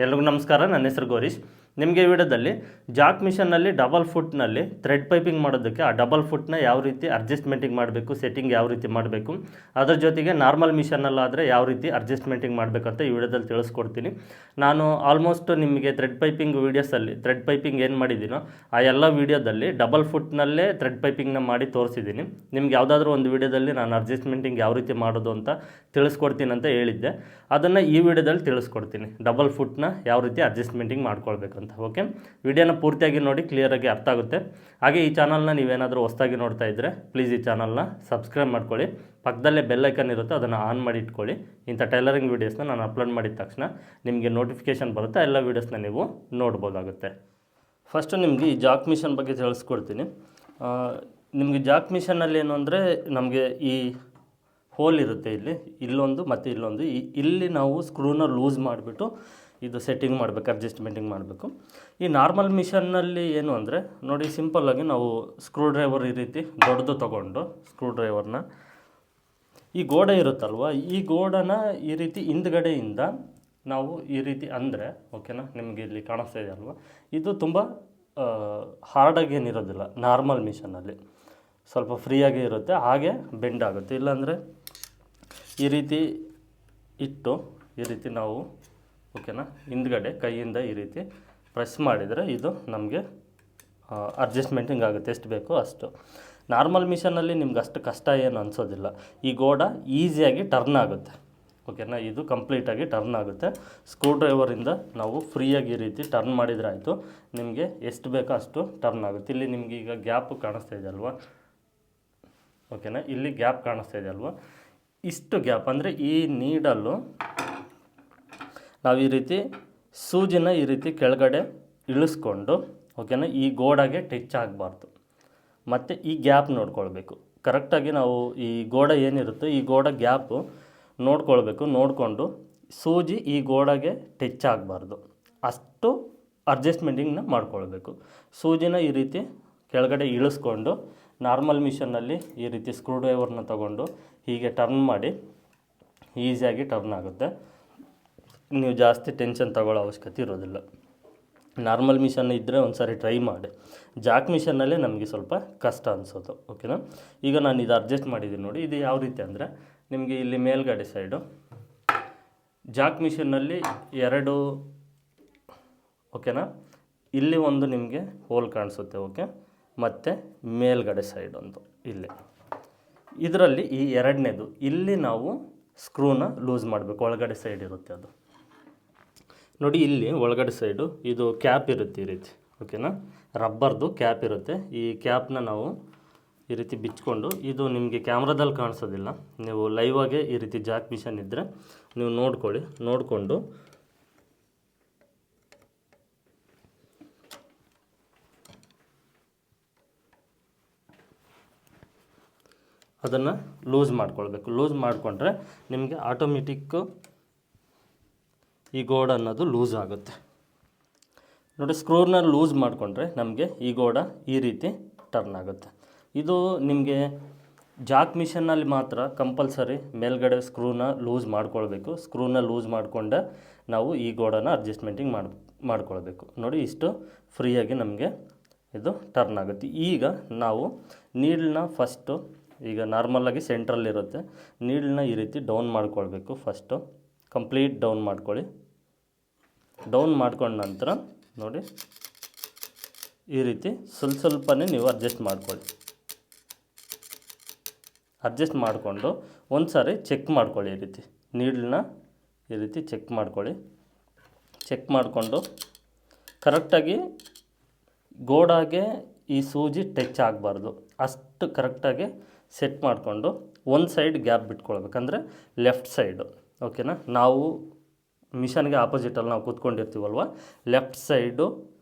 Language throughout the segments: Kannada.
ಎಲ್ರಿಗೂ ನಮಸ್ಕಾರ. ನನ್ನ ಹೆಸರು ಗೌರೀಶ್. ನಿಮಗೆ ಈ ವಿಡಿಯೋದಲ್ಲಿ ಜಾಕ್ ಮಿಷನ್ನಲ್ಲಿ ಡಬಲ್ ಫುಟ್ನಲ್ಲಿ ಥ್ರೆಡ್ ಪೈಪಿಂಗ್ ಮಾಡೋದಕ್ಕೆ ಆ ಡಬಲ್ ಫುಟ್ನ ಯಾವ ರೀತಿ ಅಡ್ಜಸ್ಟ್ಮೆಂಟಿಂಗ್ ಮಾಡಬೇಕು, ಸೆಟ್ಟಿಂಗ್ ಯಾವ ರೀತಿ ಮಾಡಬೇಕು, ಅದರ ಜೊತೆಗೆ ನಾರ್ಮಲ್ ಮಿಷನ್ನಲ್ಲಾದರೆ ಯಾವ ರೀತಿ ಅಡ್ಜಸ್ಟ್ಮೆಂಟಿಂಗ್ ಮಾಡಬೇಕಂತ ಈ ವಿಡಿಯೋದಲ್ಲಿ ತಿಳಿಸ್ಕೊಡ್ತೀನಿ. ನಾನು ಆಲ್ಮೋಸ್ಟ್ ನಿಮಗೆ ಥ್ರೆಡ್ ಪೈಪಿಂಗ್ ವೀಡಿಯೋಸಲ್ಲಿ ಥ್ರೆಡ್ ಪೈಪಿಂಗ್ ಏನು ಮಾಡಿದ್ದೀನೋ ಆ ಎಲ್ಲ ವೀಡಿಯೋದಲ್ಲಿ ಡಬಲ್ ಫುಟ್ನಲ್ಲೇ ಥ್ರೆಡ್ ಪೈಪಿಂಗ್ನ ಮಾಡಿ ತೋರಿಸಿದ್ದೀನಿ. ನಿಮ್ಗೆ ಯಾವುದಾದ್ರೂ ಒಂದು ವೀಡಿಯೋದಲ್ಲಿ ನಾನು ಅಡ್ಜಸ್ಟ್ಮೆಂಟಿಂಗ್ ಯಾವ ರೀತಿ ಮಾಡೋದು ಅಂತ ತಿಳಿಸ್ಕೊಡ್ತೀನಿ ಅಂತ ಹೇಳಿದ್ದೆ. ಅದನ್ನು ಈ ವಿಡಿಯೋದಲ್ಲಿ ತಿಳಿಸ್ಕೊಡ್ತೀನಿ, ಡಬಲ್ ಫುಟ್ನ ಯಾವ ರೀತಿ ಅಡ್ಜಸ್ಟ್ಮೆಂಟಿಂಗ್ ಮಾಡ್ಕೊಳ್ಬೇಕಂತ. ಓಕೆ, ವಿಡಿಯೋನ ಪೂರ್ತಿಯಾಗಿ ನೋಡಿ, ಕ್ಲಿಯರಾಗಿ ಅರ್ಥ ಆಗುತ್ತೆ. ಹಾಗೆ ಈ ಚಾನಲ್ನ ನೀವೇನಾದರೂ ಹೊಸದಾಗಿ ನೋಡ್ತಾ ಇದ್ದರೆ ಪ್ಲೀಸ್ ಈ ಚಾನಲ್ನ ಸಬ್ಸ್ಕ್ರೈಬ್ ಮಾಡ್ಕೊಳ್ಳಿ. ಪಕ್ಕದಲ್ಲೇ ಬೆಲ್ ಐಕನ್ ಇರುತ್ತೆ, ಅದನ್ನು ಆನ್ ಮಾಡಿ ಇಟ್ಕೊಳ್ಳಿ. ಇಂಥ ಟೈಲರಿಂಗ್ ವೀಡಿಯೋಸ್ನ ನಾನು ಅಪ್ಲೋಡ್ ಮಾಡಿದ ತಕ್ಷಣ ನಿಮಗೆ ನೋಟಿಫಿಕೇಷನ್ ಬರುತ್ತೆ, ಎಲ್ಲ ವೀಡಿಯೋಸ್ನ ನೀವು ನೋಡ್ಬೋದಾಗುತ್ತೆ. ಫಸ್ಟು ನಿಮಗೆ ಈ ಜಾಕ್ ಮಿಷನ್ ಬಗ್ಗೆ ತಿಳಿಸ್ಕೊಡ್ತೀನಿ. ನಿಮಗೆ ಜಾಕ್ ಮಿಷನ್ನಲ್ಲಿ ಏನು ಅಂದರೆ, ನಮಗೆ ಈ ಹೋಲ್ ಇರುತ್ತೆ, ಇಲ್ಲೊಂದು ಮತ್ತು ಇಲ್ಲೊಂದು, ಇಲ್ಲಿ ನಾವು ಸ್ಕ್ರೂನ ಲೂಸ್ ಮಾಡಿಬಿಟ್ಟು ಇದು ಸೆಟ್ಟಿಂಗ್ ಮಾಡಬೇಕು, ಅಡ್ಜಸ್ಟ್ಮೆಂಟಿಂಗ್ ಮಾಡಬೇಕು. ಈ ನಾರ್ಮಲ್ ಮಿಷನ್ನಲ್ಲಿ ಏನು ಅಂದರೆ ನೋಡಿ, ಸಿಂಪಲ್ಲಾಗಿ ನಾವು ಸ್ಕ್ರೂ ಡ್ರೈವರ್ ಈ ರೀತಿ ದೊಡ್ಡದು ತೊಗೊಂಡು ಸ್ಕ್ರೂ ಡ್ರೈವರ್ನ ಈ ಗೋಡೆ ಇರುತ್ತಲ್ವ, ಈ ಗೋಡನ ಈ ರೀತಿ ಹಿಂದ್ಗಡೆಯಿಂದ ನಾವು ಈ ರೀತಿ ಅಂದರೆ, ಓಕೆನಾ, ನಿಮಗೆ ಇಲ್ಲಿ ಕಾಣಿಸ್ತಾ ಇದೆ ಅಲ್ವ, ಇದು ತುಂಬ ಹಾರ್ಡಾಗಿ ಏನಿರೋದಿಲ್ಲ. ನಾರ್ಮಲ್ ಮಿಷನ್ನಲ್ಲಿ ಸ್ವಲ್ಪ ಫ್ರೀಯಾಗಿ ಇರುತ್ತೆ, ಹಾಗೆ ಬೆಂಡ್ ಆಗುತ್ತೆ. ಇಲ್ಲಾಂದರೆ ಈ ರೀತಿ ಇಟ್ಟು ಈ ರೀತಿ ನಾವು, ಓಕೆನಾ, ಹಿಂದ್ಗಡೆ ಕೈಯಿಂದ ಈ ರೀತಿ ಪ್ರೆಸ್ ಮಾಡಿದರೆ ಇದು ನಮಗೆ ಅಡ್ಜಸ್ಟ್ಮೆಂಟಿಂಗ್ ಆಗುತ್ತೆ, ಎಷ್ಟು ಬೇಕೋ ಅಷ್ಟು. ನಾರ್ಮಲ್ ಮಿಷನ್ನಲ್ಲಿ ನಿಮ್ಗೆ ಅಷ್ಟು ಕಷ್ಟ ಏನು ಅನಿಸೋದಿಲ್ಲ. ಈ ಗೋಡ ಈಸಿಯಾಗಿ ಟರ್ನ್ ಆಗುತ್ತೆ, ಓಕೆನಾ, ಇದು ಕಂಪ್ಲೀಟಾಗಿ ಟರ್ನ್ ಆಗುತ್ತೆ. ಸ್ಕ್ರೂ ಡ್ರೈವರಿಂದ ನಾವು ಫ್ರೀಯಾಗಿ ಈ ರೀತಿ ಟರ್ನ್ ಮಾಡಿದರೆ ಆಯಿತು, ನಿಮಗೆ ಎಷ್ಟು ಬೇಕೋ ಅಷ್ಟು ಟರ್ನ್ ಆಗುತ್ತೆ. ಇಲ್ಲಿ ನಿಮಗೆ ಈಗ ಗ್ಯಾಪ್ ಕಾಣಿಸ್ತಾ ಇದೆ ಅಲ್ವಾ, ಓಕೆನಾ, ಇಲ್ಲಿ ಗ್ಯಾಪ್ ಕಾಣಿಸ್ತಾ ಇದೆ ಅಲ್ವಾ, ಇಷ್ಟು ಗ್ಯಾಪ್ ಅಂದರೆ ಈ ನೀಡಲ್ಲು ನಾವು ಈ ರೀತಿ ಸೂಜಿನ ಈ ರೀತಿ ಕೆಳಗಡೆ ಇಳಿಸ್ಕೊಂಡು, ಓಕೆನಾ, ಈ ಗೋಡೆಗೆ ಟಚ್ ಆಗಬಾರ್ದು. ಮತ್ತು ಈ ಗ್ಯಾಪ್ ನೋಡ್ಕೊಳ್ಬೇಕು ಕರೆಕ್ಟಾಗಿ. ನಾವು ಈ ಗೋಡೆ ಏನಿರುತ್ತೆ ಈ ಗೋಡೆ ಗ್ಯಾಪು ನೋಡ್ಕೊಳ್ಬೇಕು. ನೋಡಿಕೊಂಡು ಸೂಜಿ ಈ ಗೋಡೆಗೆ ಟಚ್ ಆಗಬಾರ್ದು, ಅಷ್ಟು ಅಡ್ಜಸ್ಟ್ಮೆಂಟಿಂಗ್ನ ಮಾಡ್ಕೊಳ್ಬೇಕು. ಸೂಜಿನ ಈ ರೀತಿ ಕೆಳಗಡೆ ಇಳಿಸ್ಕೊಂಡು ನಾರ್ಮಲ್ ಮಿಷನ್ನಲ್ಲಿ ಈ ರೀತಿ ಸ್ಕ್ರೂ ಡ್ರೈವರ್ನ ತೊಗೊಂಡು ಹೀಗೆ ಟರ್ನ್ ಮಾಡಿ ಈಸಿಯಾಗಿ ಟರ್ನ್ ಆಗುತ್ತೆ. ನೀವು ಜಾಸ್ತಿ ಟೆನ್ಷನ್ ತಗೊಳ್ಳೋ ಅವಶ್ಯಕತೆ ಇರೋದಿಲ್ಲ. ನಾರ್ಮಲ್ ಮಿಷನ್ ಇದ್ದರೆ ಒಂದು ಸಾರಿ ಟ್ರೈ ಮಾಡಿ. ಜಾಕ್ ಮಿಷನ್ನಲ್ಲೇ ನಮಗೆ ಸ್ವಲ್ಪ ಕಷ್ಟ ಅನಿಸೋದು, ಓಕೆನಾ. ಈಗ ನಾನು ಇದು ಅಡ್ಜಸ್ಟ್ ಮಾಡಿದ್ದೀನಿ ನೋಡಿ, ಇದು ಯಾವ ರೀತಿ ಅಂದರೆ, ನಿಮಗೆ ಇಲ್ಲಿ ಮೇಲ್ಗಡೆ ಸೈಡು ಜಾಕ್ ಮಿಷನ್ನಲ್ಲಿ ಎರಡು, ಓಕೆನಾ, ಇಲ್ಲಿ ಒಂದು ನಿಮಗೆ ಹೋಲ್ ಕಾಣಿಸುತ್ತೆ, ಓಕೆ, ಮತ್ತು ಮೇಲ್ಗಡೆ ಸೈಡ್ ಒಂದು ಇಲ್ಲಿ, ಇದರಲ್ಲಿ ಈ ಎರಡನೇದು ಇಲ್ಲಿ ನಾವು ಸ್ಕ್ರೂನ ಲೂಸ್ ಮಾಡಬೇಕು. ಒಳಗಡೆ ಸೈಡ್ ಇರುತ್ತೆ ಅದು ನೋಡಿ, ಇಲ್ಲಿ ಒಳಗಡೆ ಸೈಡು ಇದು ಕ್ಯಾಪ್ ಇರುತ್ತೆ ಈ ರೀತಿ, ಓಕೆನಾ, ರಬ್ಬರ್ದು ಕ್ಯಾಪ್ ಇರುತ್ತೆ. ಈ ಕ್ಯಾಪ್ನ ನಾವು ಈ ರೀತಿ ಬಿಚ್ಕೊಂಡು, ಇದು ನಿಮಗೆ ಕ್ಯಾಮ್ರಾದಲ್ಲಿ ಕಾಣಿಸೋದಿಲ್ಲ, ನೀವು ಲೈವಾಗೆ ಈ ರೀತಿ ಜಾಕ್ ಮಿಷನ್ ಇದ್ದರೆ ನೀವು ನೋಡ್ಕೊಳ್ಳಿ. ನೋಡಿಕೊಂಡು ಅದನ್ನು ಲೂಸ್ ಮಾಡ್ಕೊಳ್ಬೇಕು. ಲೂಸ್ ಮಾಡಿಕೊಂಡ್ರೆ ನಿಮಗೆ ಆಟೋಮೆಟಿಕ್ಕು ಈ ಗೋಡ ಅನ್ನೋದು ಲೂಸ್ ಆಗುತ್ತೆ ನೋಡಿ. ಸ್ಕ್ರೂನ ಲೂಸ್ ಮಾಡಿಕೊಂಡ್ರೆ ನಮಗೆ ಈ ಗೋಡ ಈ ರೀತಿ ಟರ್ನ್ ಆಗುತ್ತೆ. ಇದು ನಿಮಗೆ ಜಾಕ್ ಮಿಷನ್ನಲ್ಲಿ ಮಾತ್ರ ಕಂಪಲ್ಸರಿ ಮೇಲ್ಗಡೆ ಸ್ಕ್ರೂನ ಲೂಸ್ ಮಾಡ್ಕೊಳ್ಬೇಕು. ಸ್ಕ್ರೂನ ಲೂಸ್ ಮಾಡಿಕೊಂಡೆ ನಾವು ಈ ಗೋಡನ ಅಡ್ಜಸ್ಟ್ಮೆಂಟಿಂಗ್ ಮಾಡ್ಕೊಳ್ಬೇಕು ನೋಡಿ. ಇಷ್ಟು ಫ್ರೀಯಾಗಿ ನಮಗೆ ಇದು ಟರ್ನ್ ಆಗುತ್ತೆ. ಈಗ ನಾವು ನೀಡಲ್ನ ಫಸ್ಟು, ಈಗ ನಾರ್ಮಲಾಗಿ ಸೆಂಟ್ರಲ್ಲಿರುತ್ತೆ, ನೀಡಲ್ನ ಈ ರೀತಿ ಡೌನ್ ಮಾಡ್ಕೊಳ್ಬೇಕು. ಫಸ್ಟು ಕಂಪ್ಲೀಟ್ ಡೌನ್ ಮಾಡ್ಕೊಳ್ಳಿ. ಡೌನ್ ಮಾಡ್ಕೊಂಡ ನಂತರ ನೋಡಿ ಈ ರೀತಿ ಸ್ವಲ್ಪನೇ ನೀವು ಅಡ್ಜಸ್ಟ್ ಮಾಡ್ಕೊಳ್ಳಿ. ಅಡ್ಜಸ್ಟ್ ಮಾಡಿಕೊಂಡು ಒಂದು ಸಾರಿ ಚೆಕ್ ಮಾಡ್ಕೊಳ್ಳಿ. ಈ ರೀತಿ ನೀಡಲ್ನ ಈ ರೀತಿ ಚೆಕ್ ಮಾಡ್ಕೊಳ್ಳಿ. ಚೆಕ್ ಮಾಡಿಕೊಂಡು ಕರೆಕ್ಟಾಗಿ ಗೋಡಾಗೆ ಈ ಸೂಜಿ ಟಚ್ ಆಗಬಾರ್ದು, ಅಷ್ಟು ಕರೆಕ್ಟಾಗಿ ಸೆಟ್ ಮಾಡಿಕೊಂಡು ಒಂದು ಸೈಡ್ ಗ್ಯಾಪ್ ಬಿಟ್ಕೊಳ್ಬೇಕಂದ್ರೆ ಲೆಫ್ಟ್ ಸೈಡು, ಓಕೆನಾ. ನಾವು ಮಿಷನ್ಗೆ ಆಪೋಸಿಟಲ್ಲಿ ನಾವು ಕೂತ್ಕೊಂಡಿರ್ತೀವಲ್ವ, ಲೆಫ್ಟ್ ಸೈಡು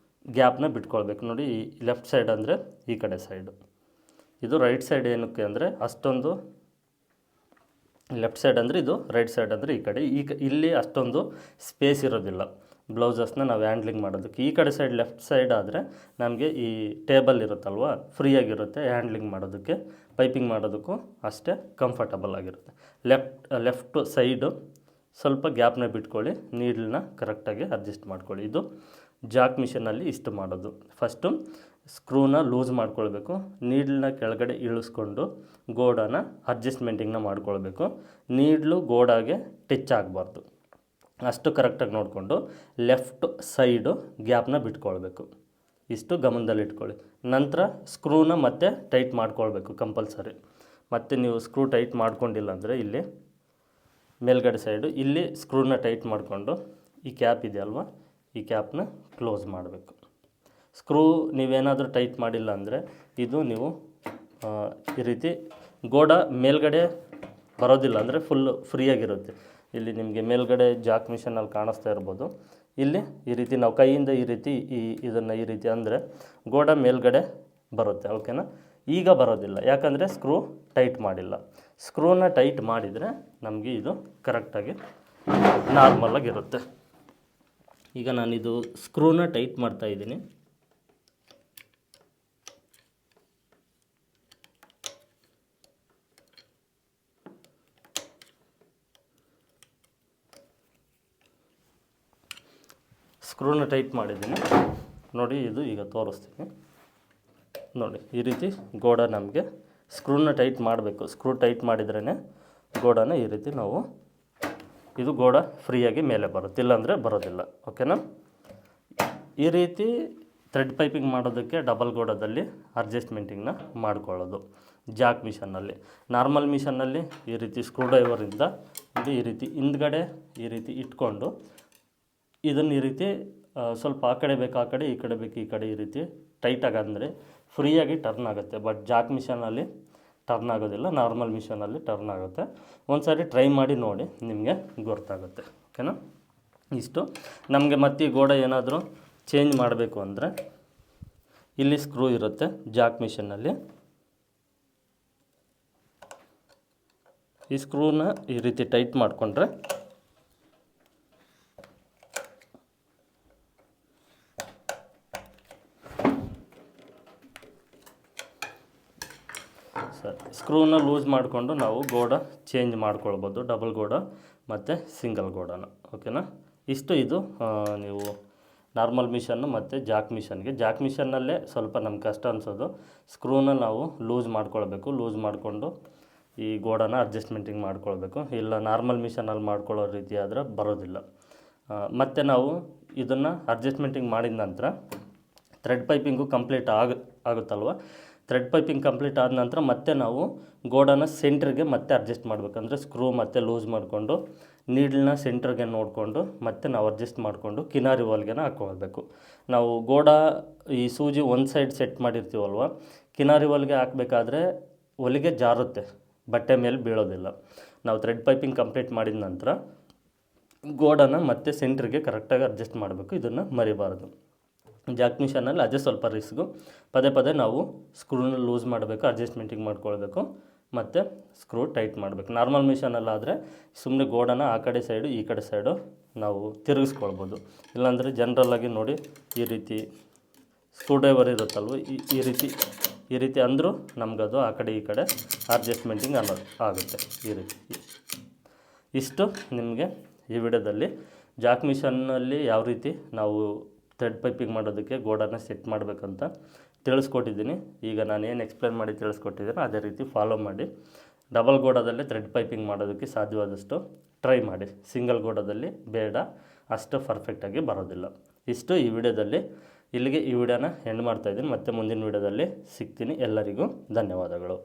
ಗ್ಯಾಪ್ನ ಬಿಟ್ಕೊಳ್ಬೇಕು ನೋಡಿ. ಈ ಲೆಫ್ಟ್ ಸೈಡ್ ಅಂದರೆ ಈ ಕಡೆ ಸೈಡು, ಇದು ರೈಟ್ ಸೈಡ್ ಏನಕ್ಕೆ ಅಂದರೆ ಅಷ್ಟೊಂದು, ಲೆಫ್ಟ್ ಸೈಡ್ ಅಂದರೆ ಇದು, ರೈಟ್ ಸೈಡ್ ಅಂದರೆ ಈ ಕಡೆ. ಇಲ್ಲಿ ಅಷ್ಟೊಂದು ಸ್ಪೇಸ್ ಇರೋದಿಲ್ಲ ಬ್ಲೌಸಸ್ನ ನಾವು ಹ್ಯಾಂಡ್ಲಿಂಗ್ ಮಾಡೋದಕ್ಕೆ. ಈ ಕಡೆ ಸೈಡ್ ಲೆಫ್ಟ್ ಸೈಡ್ ಆದರೆ ನಮಗೆ ಈ ಟೇಬಲ್ ಇರುತ್ತಲ್ವ, ಫ್ರೀಯಾಗಿರುತ್ತೆ ಹ್ಯಾಂಡ್ಲಿಂಗ್ ಮಾಡೋದಕ್ಕೆ, ಪೈಪಿಂಗ್ ಮಾಡೋದಕ್ಕೂ ಅಷ್ಟೇ ಕಂಫರ್ಟಬಲ್ ಆಗಿರುತ್ತೆ. ಲೆಫ್ಟ್ ಸೈಡು ಸ್ವಲ್ಪ ಗ್ಯಾಪ್ನ ಬಿಟ್ಕೊಳ್ಳಿ, ನೀಡಲ್ನ ಕರೆಕ್ಟಾಗಿ ಅಡ್ಜಸ್ಟ್ ಮಾಡ್ಕೊಳ್ಳಿ. ಇದು ಜಾಕ್ ಮಿಷನಲ್ಲಿ ಇಷ್ಟು ಮಾಡೋದು. ಫಸ್ಟು ಸ್ಕ್ರೂನ ಲೂಸ್ ಮಾಡ್ಕೊಳ್ಬೇಕು, ನೀಡಲ್ನ ಕೆಳಗಡೆ ಇಳಿಸ್ಕೊಂಡು ಗೋಡನ ಅಡ್ಜಸ್ಟ್ಮೆಂಟಿಂಗ್ನ ಮಾಡ್ಕೊಳ್ಬೇಕು. ನೀಡ್ಲು ಗೋಡಾಗೆ ಟಚ್ ಆಗಬಾರ್ದು, ಅಷ್ಟು ಕರೆಕ್ಟಾಗಿ ನೋಡಿಕೊಂಡು ಲೆಫ್ಟ್ ಸೈಡು ಗ್ಯಾಪ್ನ ಬಿಟ್ಕೊಳ್ಬೇಕು. ಇಷ್ಟು ಗಮನದಲ್ಲಿ ಇಟ್ಕೊಳ್ಳಿ. ನಂತರ ಸ್ಕ್ರೂನ ಮತ್ತೆ ಟೈಟ್ ಮಾಡ್ಕೊಳ್ಬೇಕು ಕಂಪಲ್ಸರಿ. ಮತ್ತು ನೀವು ಸ್ಕ್ರೂ ಟೈಟ್ ಮಾಡ್ಕೊಂಡಿಲ್ಲ ಅಂದರೆ ಇಲ್ಲಿ ಮೇಲ್ಗಡೆ ಸೈಡು ಇಲ್ಲಿ ಸ್ಕ್ರೂನ ಟೈಟ್ ಮಾಡಿಕೊಂಡು ಈ ಕ್ಯಾಪ್ ಇದೆಯಲ್ವ, ಈ ಕ್ಯಾಪ್ನ ಕ್ಲೋಸ್ ಮಾಡಬೇಕು. ಸ್ಕ್ರೂ ನೀವೇನಾದರೂ ಟೈಟ್ ಮಾಡಿಲ್ಲ ಅಂದರೆ ಇದು ನೀವು ಈ ರೀತಿ ಗೋಡ ಮೇಲ್ಗಡೆ ಬರೋದಿಲ್ಲ, ಅಂದರೆ ಫುಲ್ಲು ಫ್ರೀಯಾಗಿರುತ್ತೆ. ಇಲ್ಲಿ ನಿಮಗೆ ಮೇಲ್ಗಡೆ ಜಾಕ್ ಮಿಷನಲ್ಲಿ ಕಾಣಿಸ್ತಾ ಇರ್ಬೋದು. ಇಲ್ಲಿ ಈ ರೀತಿ ನಾವು ಕೈಯಿಂದ ಈ ರೀತಿ ಇದನ್ನು ಈ ರೀತಿ ಅಂದರೆ ಗೋಡ ಮೇಲ್ಗಡೆ ಬರುತ್ತೆ. ಓಕೆನಾ? ಈಗ ಬರೋದಿಲ್ಲ, ಯಾಕಂದರೆ ಸ್ಕ್ರೂ ಟೈಟ್ ಮಾಡಿಲ್ಲ. ಸ್ಕ್ರೂನ ಟೈಟ್ ಮಾಡಿದರೆ ನಮಗೆ ಇದು ಕರೆಕ್ಟಾಗಿ ನಾರ್ಮಲಾಗಿರುತ್ತೆ. ಈಗ ನಾನಿದು ಸ್ಕ್ರೂನ ಟೈಟ್ ಮಾಡ್ತಾಯಿದ್ದೀನಿ. ಸ್ಕ್ರೂನ ಟೈಟ್ ಮಾಡಿದ್ದೀನಿ ನೋಡಿ. ಇದು ಈಗ ತೋರಿಸ್ತೀನಿ ನೋಡಿ. ಈ ರೀತಿ ಗೋಡ ನಮಗೆ ಸ್ಕ್ರೂನ ಟೈಟ್ ಮಾಡಬೇಕು. ಸ್ಕ್ರೂ ಟೈಟ್ ಮಾಡಿದ್ರೇ ಗೋಡನ ಈ ರೀತಿ ನಾವು ಇದು ಗೋಡ ಫ್ರೀಯಾಗಿ ಮೇಲೆ ಬರುತ್ತೆ, ಇಲ್ಲಾಂದರೆ ಬರೋದಿಲ್ಲ. ಓಕೆನಾ? ಈ ರೀತಿ ಥ್ರೆಡ್ ಪೈಪಿಂಗ್ ಮಾಡೋದಕ್ಕೆ ಡಬಲ್ ಗೋಡದಲ್ಲಿ ಅಡ್ಜಸ್ಟ್ಮೆಂಟಿಂಗ್ನ ಮಾಡ್ಕೊಳ್ಳೋದು ಜಾಕ್ ಮಿಷನ್ನಲ್ಲಿ. ನಾರ್ಮಲ್ ಮಿಷನ್ನಲ್ಲಿ ಈ ರೀತಿ ಸ್ಕ್ರೂ ಡ್ರೈವರಿಂದ ಈ ರೀತಿ ಹಿಂದ್ಗಡೆ ಈ ರೀತಿ ಇಟ್ಕೊಂಡು ಇದನ್ನು ಈ ರೀತಿ ಸ್ವಲ್ಪ ಆ ಕಡೆ ಬೇಕು ಆ ಕಡೆ, ಈ ಕಡೆ ಬೇಕು ಈ ಕಡೆ, ಈ ರೀತಿ ಟೈಟಾಗಿ ಅಂದರೆ ಫ್ರೀಯಾಗಿ ಟರ್ನ್ ಆಗುತ್ತೆ. ಬಟ್ ಜಾಕ್ ಮಿಷನಲ್ಲಿ ಟರ್ನ್ ಆಗೋದಿಲ್ಲ, ನಾರ್ಮಲ್ ಮಿಷನಲ್ಲಿ ಟರ್ನ್ ಆಗುತ್ತೆ. ಒಂದು ಸಾರಿ ಟ್ರೈ ಮಾಡಿ ನೋಡಿ, ನಿಮಗೆ ಗೊತ್ತಾಗುತ್ತೆ. ಓಕೆನಾ? ಇಷ್ಟು ನಮಗೆ ಮತ್ತೆ ಈ ಗೋಡೆ ಏನಾದರೂ ಚೇಂಜ್ ಮಾಡಬೇಕು ಅಂದರೆ ಇಲ್ಲಿ ಸ್ಕ್ರೂ ಇರುತ್ತೆ ಜಾಕ್ ಮಿಷನ್ನಲ್ಲಿ. ಈ ಸ್ಕ್ರೂನ ಈ ರೀತಿ ಟೈಟ್ ಮಾಡಿಕೊಂಡ್ರೆ ಸ್ಕ್ರೂನ ಲೂಸ್ ಮಾಡಿಕೊಂಡು ನಾವು ಗೋಡ ಚೇಂಜ್ ಮಾಡ್ಕೊಳ್ಬೋದು, ಡಬಲ್ ಗೋಡ ಮತ್ತು ಸಿಂಗಲ್ ಗೋಡನ. ಓಕೆನಾ? ಇಷ್ಟು ಇದು ನೀವು ನಾರ್ಮಲ್ ಮಿಷನ್ನು ಮತ್ತು ಜಾಕ್ ಮಿಷನ್ಗೆ. ಜಾಕ್ ಮಿಷನ್ನಲ್ಲೇ ಸ್ವಲ್ಪ ನಮ್ಗೆ ಕಷ್ಟ ಅನಿಸೋದು, ಸ್ಕ್ರೂನ ನಾವು ಲೂಸ್ ಮಾಡ್ಕೊಳ್ಬೇಕು. ಲೂಸ್ ಮಾಡಿಕೊಂಡು ಈ ಗೋಡನ ಅಡ್ಜಸ್ಟ್ಮೆಂಟಿಂಗ್ ಮಾಡ್ಕೊಳ್ಬೇಕು. ಇಲ್ಲ ನಾರ್ಮಲ್ ಮಿಷನಲ್ಲಿ ಮಾಡ್ಕೊಳ್ಳೋ ರೀತಿ ಆದರೆ ಬರೋದಿಲ್ಲ. ಮತ್ತು ನಾವು ಇದನ್ನು ಅಡ್ಜಸ್ಟ್ಮೆಂಟಿಂಗ್ ಮಾಡಿದ ನಂತರ ಥ್ರೆಡ್ ಪೈಪಿಂಗು ಕಂಪ್ಲೀಟ್ ಆಗುತ್ತಲ್ವ. ಥ್ರೆಡ್ ಪೈಪಿಂಗ್ ಕಂಪ್ಲೀಟ್ ಆದ ನಂತರ ಮತ್ತೆ ನಾವು ಗೋಡನ ಸೆಂಟ್ರಿಗೆ ಮತ್ತೆ ಅಡ್ಜಸ್ಟ್ ಮಾಡಬೇಕಂದ್ರೆ ಸ್ಕ್ರೂ ಮತ್ತೆ ಲೂಸ್ ಮಾಡಿಕೊಂಡು ನೀಡಲ್ನ ಸೆಂಟ್ರಿಗೆ ನೋಡಿಕೊಂಡು ಮತ್ತೆ ನಾವು ಅಡ್ಜಸ್ಟ್ ಮಾಡಿಕೊಂಡು ಕಿನಾರಿ ಹೊಲಿಗೆನ ಹಾಕ್ಕೊಳ್ಬೇಕು. ನಾವು ಗೋಡ ಈ ಸೂಜಿ ಒಂದು ಸೈಡ್ ಸೆಟ್ ಮಾಡಿರ್ತೀವಲ್ವ, ಕಿನಾರಿ ಹೊಲಿಗೆ ಹಾಕಬೇಕಾದ್ರೆ ಹೊಲಿಗೆ ಜಾರುತ್ತೆ, ಬಟ್ಟೆ ಮೇಲೆ ಬೀಳೋದಿಲ್ಲ. ನಾವು ಥ್ರೆಡ್ ಪೈಪಿಂಗ್ ಕಂಪ್ಲೀಟ್ ಮಾಡಿದ ನಂತರ ಗೋಡನ ಮತ್ತೆ ಸೆಂಟ್ರಿಗೆ ಕರೆಕ್ಟಾಗಿ ಅಡ್ಜಸ್ಟ್ ಮಾಡಬೇಕು. ಇದನ್ನು ಮರಿಬಾರ್ದು. ಜಾಕ್ ಮಿಷನಲ್ಲಿ ಅದೇ ಸ್ವಲ್ಪ ರಿಸ್ಕು. ಪದೇ ಪದೇ ನಾವು ಸ್ಕ್ರೂನ ಲೂಸ್ ಮಾಡಬೇಕು, ಅಡ್ಜಸ್ಟ್ಮೆಂಟಿಂಗ್ ಮಾಡ್ಕೊಳ್ಬೇಕು, ಮತ್ತು ಸ್ಕ್ರೂ ಟೈಟ್ ಮಾಡಬೇಕು. ನಾರ್ಮಲ್ ಮಿಷನಲ್ಲಾದರೆ ಸುಮ್ಮನೆ ಗೋಡನ ಆ ಕಡೆ ಸೈಡು ಈ ಕಡೆ ಸೈಡು ನಾವು ತಿರುಗಿಸ್ಕೊಳ್ಬೋದು. ಇಲ್ಲಾಂದರೆ ಜನ್ರಲ್ಲಾಗಿ ನೋಡಿ ಈ ರೀತಿ ಸ್ಕ್ರೂ ಡ್ರೈವರ್ ಇರುತ್ತಲ್ವ, ಈ ರೀತಿ ಅಂದರೂ ನಮಗದು ಆ ಕಡೆ ಈ ಕಡೆ ಅಡ್ಜಸ್ಟ್ಮೆಂಟಿಂಗ್ ಆಗುತ್ತೆ. ಈ ರೀತಿ ಇಷ್ಟು ನಿಮಗೆ ಈ ವಿಡಿಯೋದಲ್ಲಿ ಜಾಕ್ ಮಿಷನ್ನಲ್ಲಿ ಯಾವ ರೀತಿ ನಾವು ಥ್ರೆಡ್ ಪೈಪಿಂಗ್ ಮಾಡೋದಕ್ಕೆ ಗೋಡನ ಸೆಟ್ ಮಾಡಬೇಕಂತ ತಿಳಿಸ್ಕೊಟ್ಟಿದ್ದೀನಿ. ಈಗ ನಾನು ಏನು ಎಕ್ಸ್ಪ್ಲೇನ್ ಮಾಡಿ ತಿಳಿಸ್ಕೊಟ್ಟಿದ್ದೀನೋ ಅದೇ ರೀತಿ ಫಾಲೋ ಮಾಡಿ ಡಬಲ್ ಗೋಡದಲ್ಲೇ ಥ್ರೆಡ್ ಪೈಪಿಂಗ್ ಮಾಡೋದಕ್ಕೆ ಸಾಧ್ಯವಾದಷ್ಟು ಟ್ರೈ ಮಾಡಿ. ಸಿಂಗಲ್ ಗೋಡದಲ್ಲಿ ಬೇಡ, ಅಷ್ಟು ಪರ್ಫೆಕ್ಟಾಗಿ ಬರೋದಿಲ್ಲ. ಇಷ್ಟು ಈ ವಿಡಿಯೋದಲ್ಲಿ. ಇಲ್ಲಿಗೆ ಈ ವಿಡಿಯೋನ ಎಂಡ್ ಮಾಡ್ತಾಯಿದ್ದೀನಿ. ಮತ್ತೆ ಮುಂದಿನ ವಿಡಿಯೋದಲ್ಲಿ ಸಿಗ್ತೀನಿ. ಎಲ್ಲರಿಗೂ ಧನ್ಯವಾದಗಳು.